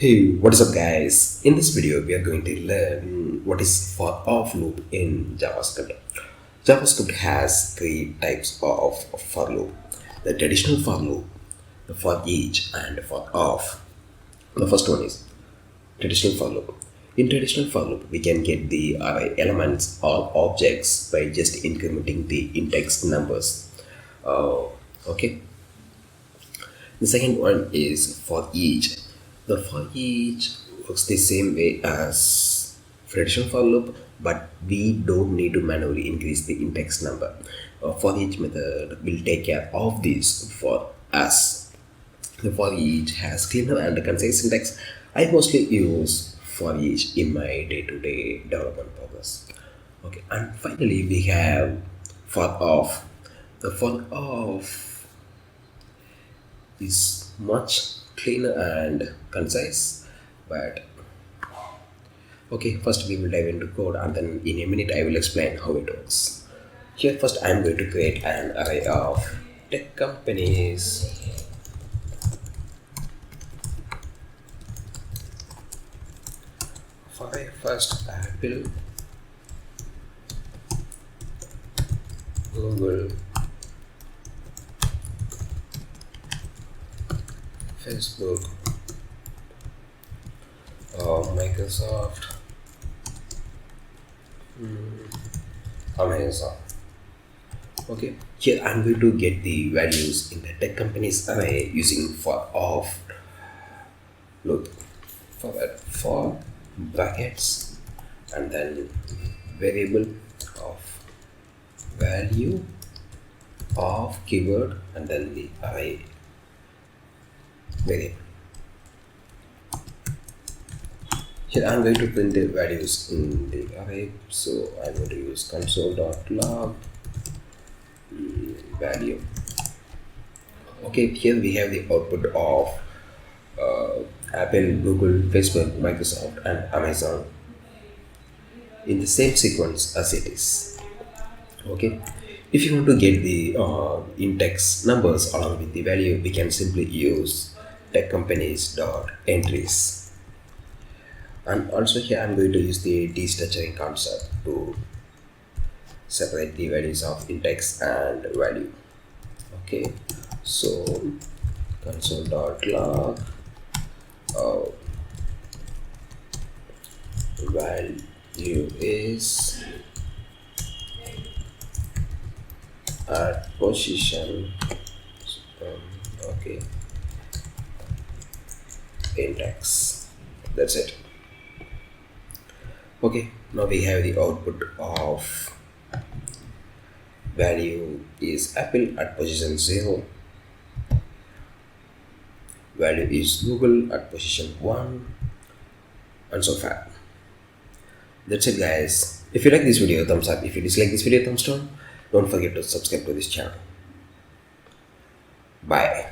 Hey, what is up guys? In this video we are going to learn what is for off loop in JavaScript. JavaScript has three types of for loop. The traditional for loop, the for each and for off. The first one is traditional for loop. In traditional for loop we can get the array elements or objects by just incrementing the index numbers. Okay. The second one is for each. The for each works the same way as traditional for loop, but we don't need to manually increase the index number. For each method will take care of this for us. The for each has cleaner and concise syntax. I mostly use for each in my day-to-day development process. Okay, and finally we have for off. The for off is much cleaner and concise, but okay, first we will dive into code and then in a minute I will explain how it works. Here first I am going to create an array of tech companies. For a first Apple, Google, Facebook, Microsoft, Amazon. Okay, here I'm going to get the values in the tech companies array using for off loop. For brackets and then variable of value of keyword and then the array variable. Here I'm going to print the values in the array, so I'm going to use console.log value. Okay, here we have the output of Apple, Google, Facebook, Microsoft and Amazon in the same sequence as it is. Okay, if you want to get the index numbers along with the value, we can simply use tech companies dot entries. And also here I'm going to use the destructuring concept to separate the values of index and value. Okay, so console.log value is at position okay index. That's it. Okay, now we have the output of value is Apple at position 0, value is Google at position 1 and so far. That's it guys. If you like this video, thumbs up. If you dislike this video, thumbs down. Don't forget to subscribe to this channel. Bye.